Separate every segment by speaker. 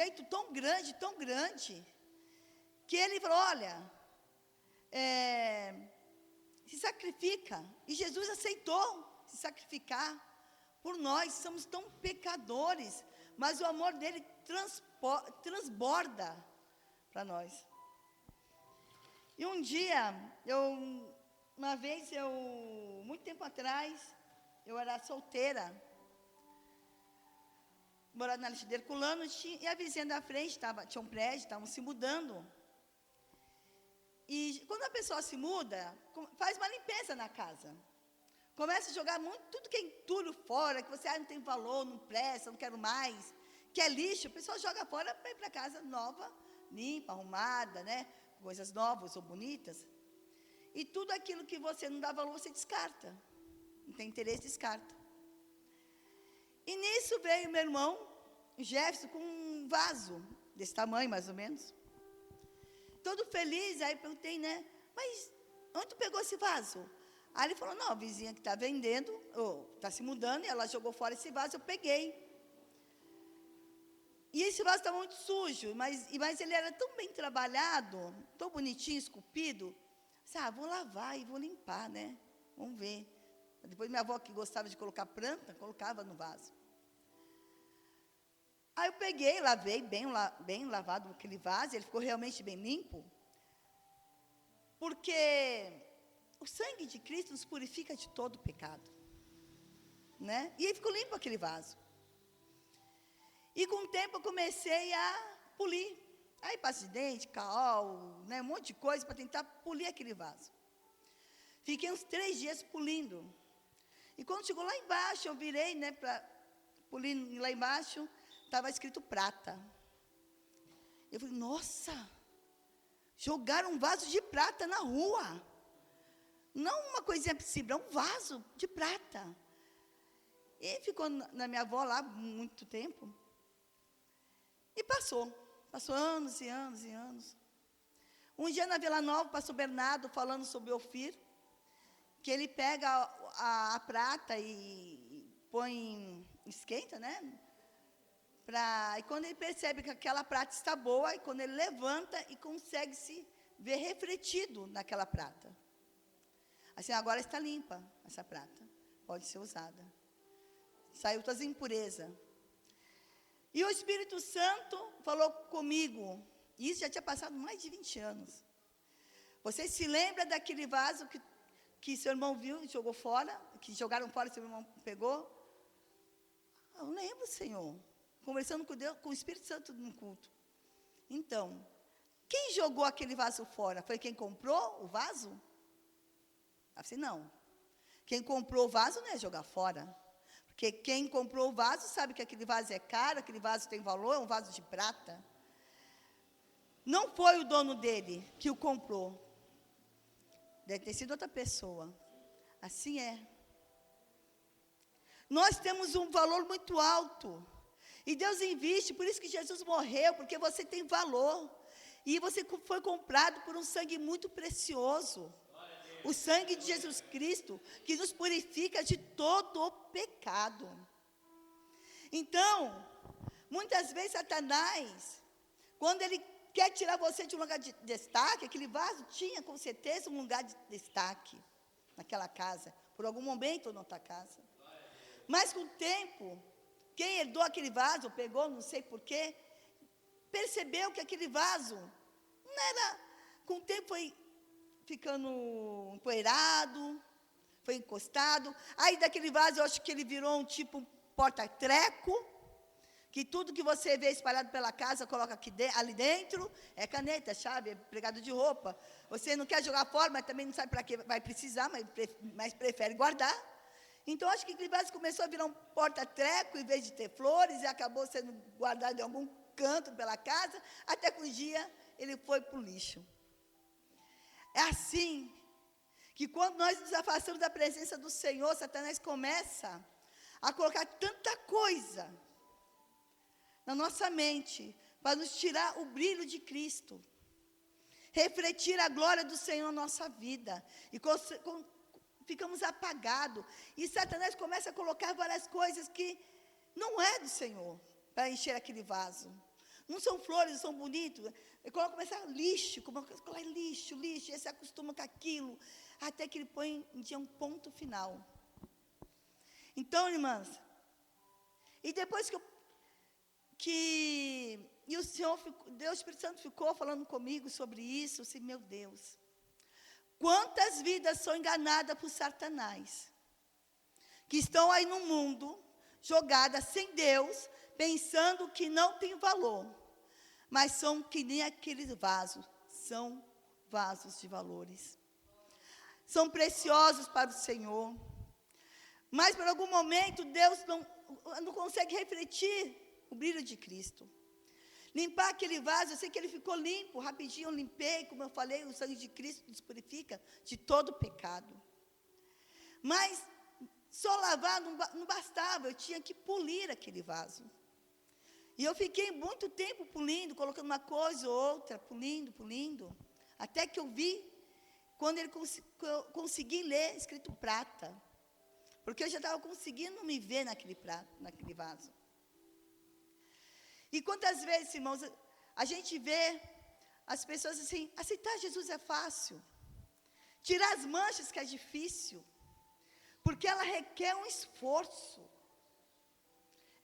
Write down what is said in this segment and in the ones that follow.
Speaker 1: jeito tão grande, que ele falou, olha, se sacrifica. E Jesus aceitou se sacrificar por nós. Somos tão pecadores, mas o amor dele transborda para nós. E um dia, muito tempo atrás, eu era solteira, morando na Lixeira Herculano, e a vizinha da frente tinha um prédio, estavam se mudando. E quando a pessoa se muda, faz uma limpeza na casa. Começa a jogar tudo que é entulho fora, que você não tem valor, não presta, não quero mais, que é lixo, a pessoa joga fora para ir para casa nova, limpa, arrumada, né? Coisas novas ou bonitas. E tudo aquilo que você não dá valor, você descarta. Não tem interesse, descarta. E nisso veio meu irmão, Jefferson, com um vaso, desse tamanho mais ou menos. Todo feliz, aí perguntei, né? Mas onde tu pegou esse vaso? Aí ele falou, não, a vizinha que está vendendo, está se mudando, e ela jogou fora esse vaso, eu peguei. E esse vaso estava muito sujo, mas ele era tão bem trabalhado, tão bonitinho, esculpido. Vou lavar e vou limpar, né? Vamos ver. Depois minha avó, que gostava de colocar planta, colocava no vaso. Aí eu peguei, lavei, bem lavado aquele vaso, ele ficou realmente bem limpo. Porque o sangue de Cristo nos purifica de todo pecado. Né? E aí ficou limpo aquele vaso. E com o tempo eu comecei a polir. Aí pasta de dente, cal, né, um monte de coisa para tentar polir aquele vaso. Fiquei uns 3 dias polindo. E quando chegou lá embaixo, eu virei, né, para polir lá embaixo, estava escrito prata. Eu falei, nossa, jogaram um vaso de prata na rua. Não uma coisinha simples, um vaso de prata. E ficou na minha avó lá muito tempo. E passou anos e anos e anos. Um dia na Vila Nova, o pastor Bernardo falando sobre o Ofir, que ele pega a prata e põe, esquenta, né? E quando ele percebe que aquela prata está boa, e quando ele levanta e consegue se ver refletido naquela prata. Assim, agora está limpa essa prata, pode ser usada. Saiu todas as impurezas. E o Espírito Santo falou comigo, e isso já tinha passado mais de 20 anos. Você se lembra daquele vaso que seu irmão viu e jogou fora, que jogaram fora e seu irmão pegou? Eu lembro, Senhor. Conversando com Deus, com o Espírito Santo no culto. Então, quem jogou aquele vaso fora? Foi quem comprou o vaso? Assim, não. Quem comprou o vaso não é jogar fora. Porque quem comprou o vaso sabe que aquele vaso é caro, aquele vaso tem valor, é um vaso de prata. Não foi o dono dele que o comprou. Deve ter sido outra pessoa. Assim é. Nós temos um valor muito alto. E Deus investe, por isso que Jesus morreu, porque você tem valor. E você foi comprado por um sangue muito precioso. O sangue de Jesus Cristo, que nos purifica de todo o pecado. Então, muitas vezes Satanás, quando ele quer tirar você de um lugar de destaque, aquele vaso tinha com certeza um lugar de destaque naquela casa, por algum momento na tua casa. Mas com o tempo, quem herdou aquele vaso, pegou, não sei porquê, percebeu que aquele vaso não era, com o tempo foi ficando empoeirado, foi encostado. Aí daquele vaso, eu acho que ele virou um tipo porta-treco, que tudo que você vê espalhado pela casa, coloca ali dentro, é caneta, é chave, é pregado de roupa. Você não quer jogar fora, mas também não sabe para que vai precisar, mas prefere guardar. Então, acho que aquele vaso começou a virar um porta-treco, em vez de ter flores, e acabou sendo guardado em algum canto pela casa, até que um dia ele foi para o lixo. É assim, que quando nós nos afastamos da presença do Senhor, Satanás começa a colocar tanta coisa na nossa mente, para nos tirar o brilho de Cristo, refletir a glória do Senhor na nossa vida, e ficamos apagados, e Satanás começa a colocar várias coisas que não é do Senhor, para encher aquele vaso. Não são flores, são bonitos. Ele começa lixo, lixo, lixo, e ele se acostuma com aquilo, até que ele põe um dia um ponto final. Então, irmãs, e depois e o Senhor, Deus, o Espírito Santo ficou falando comigo sobre isso, assim, meu Deus, quantas vidas são enganadas por Satanás, que estão aí no mundo, jogadas sem Deus, pensando que não tem valor, mas são que nem aqueles vasos, são vasos de valores, são preciosos para o Senhor, mas por algum momento Deus não consegue refletir o brilho de Cristo, limpar aquele vaso. Eu sei que ele ficou limpo, rapidinho eu limpei, como eu falei, o sangue de Cristo nos purifica de todo pecado, mas só lavar não bastava, eu tinha que polir aquele vaso. E eu fiquei muito tempo polindo, colocando uma coisa ou outra, polindo, até que eu vi, quando eu consegui ler escrito prata, porque eu já estava conseguindo me ver naquele vaso. E quantas vezes, irmãos, a gente vê as pessoas assim, aceitar Jesus é fácil, tirar as manchas que é difícil, porque ela requer um esforço.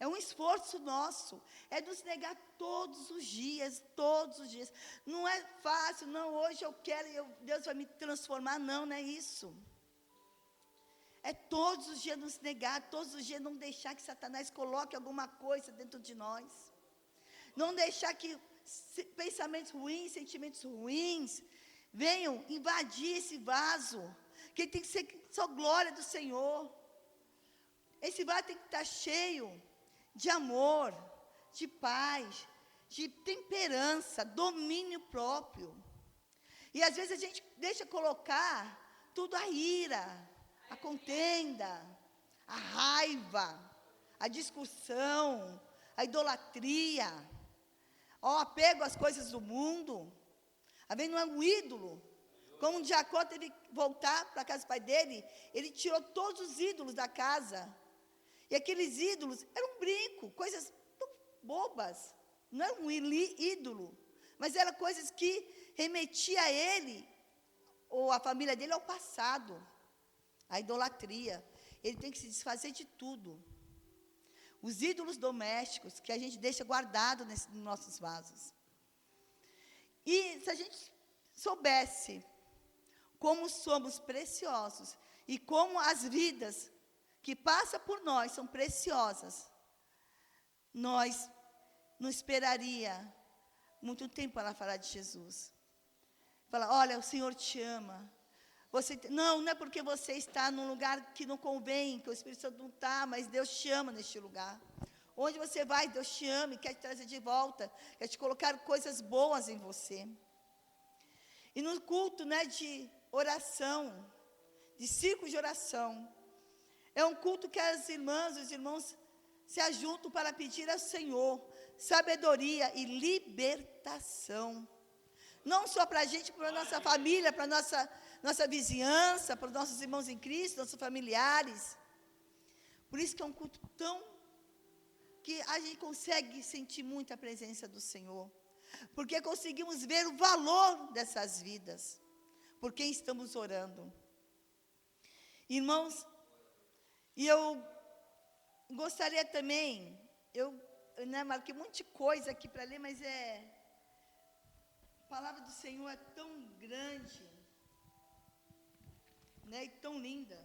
Speaker 1: É um esforço nosso, é nos negar todos os dias. Não é fácil, não, hoje eu quero e Deus vai me transformar, não é isso. É todos os dias nos negar, todos os dias não deixar que Satanás coloque alguma coisa dentro de nós. Não deixar que pensamentos ruins, sentimentos ruins, venham invadir esse vaso, que tem que ser só glória do Senhor. Esse vaso tem que estar cheio de amor, de paz, de temperança, domínio próprio. E às vezes a gente deixa colocar tudo a ira, a contenda, a raiva, a discussão, a idolatria, o apego às coisas do mundo. Havendo um ídolo, como Jacó teve que voltar para a casa do pai dele, ele tirou todos os ídolos da casa. E aqueles ídolos eram um brinco, coisas tão bobas. Não era um ídolo, mas eram coisas que remetiam a ele, ou a família dele, ao passado. A idolatria. Ele tem que se desfazer de tudo. Os ídolos domésticos, que a gente deixa guardado nos nossos vasos. E se a gente soubesse como somos preciosos, e como as vidas que passa por nós são preciosas, nós não esperaria muito tempo para falar de Jesus. Falar, olha, o Senhor te ama. Não é porque você está num lugar que não convém, que o Espírito Santo não está, mas Deus te ama neste lugar. Onde você vai, Deus te ama e quer te trazer de volta, quer te colocar coisas boas em você. E no culto, de oração, de círculo de oração, é um culto que as irmãs e os irmãos se ajuntam para pedir ao Senhor sabedoria e libertação. Não só para a gente, para a nossa família, para a nossa vizinhança, para os nossos irmãos em Cristo, nossos familiares. Por isso que é um culto que a gente consegue sentir muito a presença do Senhor. Porque conseguimos ver o valor dessas vidas, por quem estamos orando. Irmãos, e eu gostaria também, eu marquei um monte de coisa aqui para ler, mas a palavra do Senhor é tão grande, e tão linda.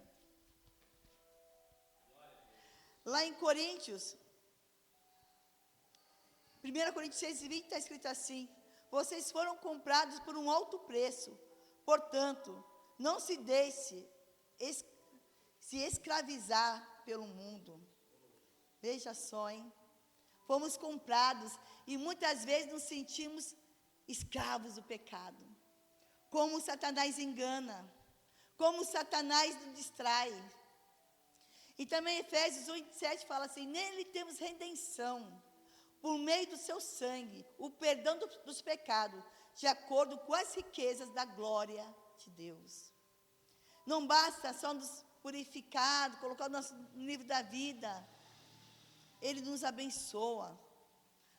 Speaker 1: Lá em Coríntios, 1 Coríntios 6:20 está escrito assim: vocês foram comprados por um alto preço, portanto, não se deixe se escravizar pelo mundo. Veja só, fomos comprados e muitas vezes nos sentimos escravos do pecado. Como Satanás engana, como Satanás nos distrai. E também Efésios 1:7 fala assim: nele temos redenção, por meio do seu sangue, o perdão dos pecados, de acordo com as riquezas da glória de Deus. Não basta só nos purificar, colocar o nosso livro da vida. Ele nos abençoa.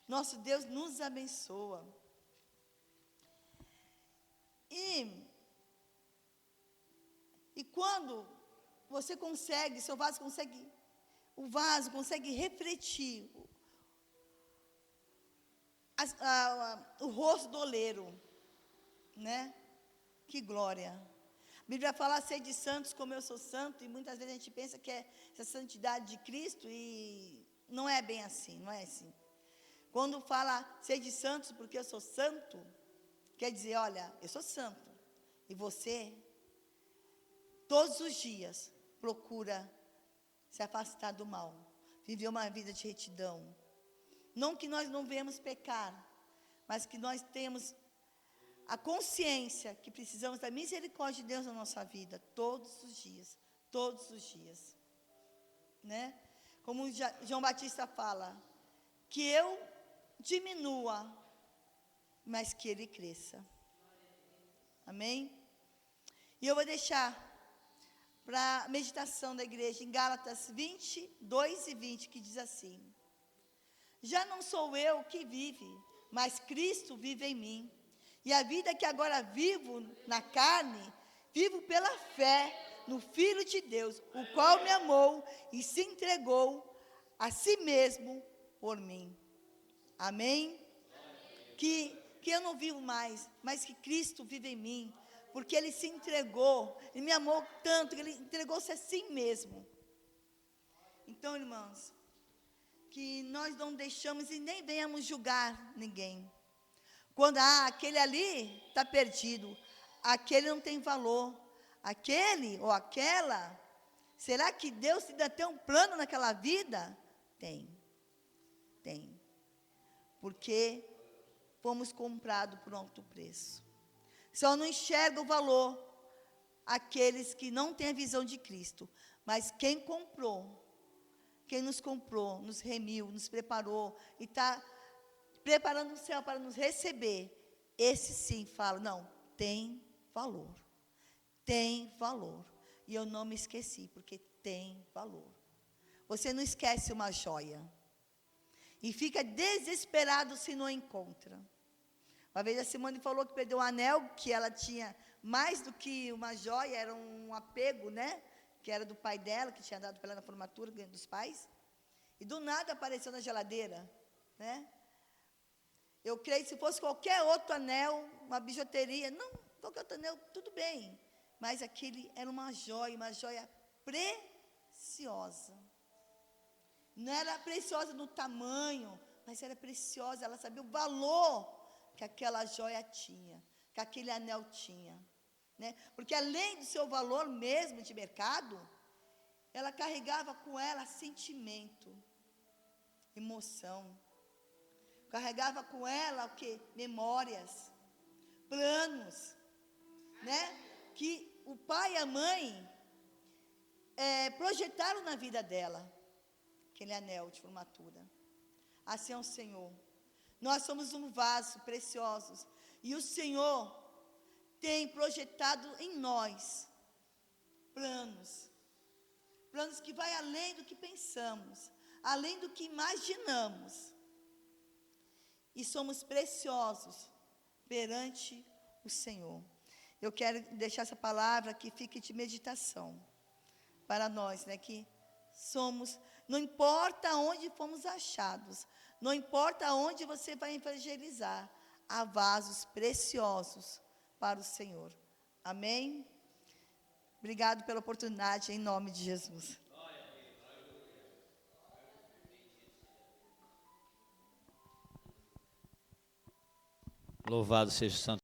Speaker 1: Nosso Deus nos abençoa. E quando você consegue, seu vaso consegue, o vaso consegue refletir o rosto do oleiro, né? Que glória. A Bíblia fala ser de santos como eu sou santo, e muitas vezes a gente pensa que é essa santidade de Cristo, e não é bem assim, não é assim. Quando fala ser de santos porque eu sou santo, quer dizer, olha, eu sou santo, e você, todos os dias, procura se afastar do mal, viver uma vida de retidão. Não que nós não venhamos pecar, mas que nós temos a consciência que precisamos da misericórdia de Deus na nossa vida, todos os dias, né? Como João Batista fala, que eu diminua, mas que ele cresça. Amém? E eu vou deixar para a meditação da igreja em Gálatas 22 e 20, que diz assim: já não sou eu que vive, mas Cristo vive em mim. E a vida que agora vivo na carne, vivo pela fé no Filho de Deus, o qual me amou e se entregou a si mesmo por mim. Amém? Que eu não vivo mais, mas que Cristo vive em mim, porque Ele se entregou, Ele me amou tanto, que Ele entregou-se a si mesmo. Então, irmãos, que nós não deixamos e nem venhamos julgar ninguém. Quando, aquele ali está perdido, aquele não tem valor, aquele ou aquela, será que Deus ainda tem um plano naquela vida? Tem, porque fomos comprados por alto preço. Só não enxerga o valor aqueles que não têm a visão de Cristo, mas quem nos comprou, nos remiu, nos preparou, e está preparando o céu para nos receber, esse sim fala, não, tem valor, e eu não me esqueci, porque tem valor. Você não esquece uma joia, e fica desesperado se não encontra. Uma vez a Simone falou que perdeu um anel, que ela tinha mais do que uma joia, era um apego, né, que era do pai dela, que tinha dado para ela na formatura dos pais, e do nada apareceu na geladeira, né? Eu creio que se fosse qualquer outro anel, uma bijuteria, não, qualquer outro anel, tudo bem. Mas aquele era uma joia preciosa. Não era preciosa no tamanho, mas era preciosa, ela sabia o valor que aquela joia tinha, que aquele anel tinha, né? Porque além do seu valor mesmo de mercado, ela carregava com ela sentimento, emoção. Carregava com ela o quê? Memórias, planos, né? Que o pai e a mãe projetaram na vida dela, aquele anel de formatura. Assim é o Senhor. Nós somos um vaso precioso, e o Senhor tem projetado em nós planos que vai além do que pensamos, além do que imaginamos. E somos preciosos perante o Senhor. Eu quero deixar essa palavra que fique de meditação para nós, né? Que somos, não importa onde fomos achados, não importa onde você vai evangelizar, há vasos preciosos para o Senhor. Amém? Obrigado pela oportunidade, em nome de Jesus.
Speaker 2: Louvado seja o santo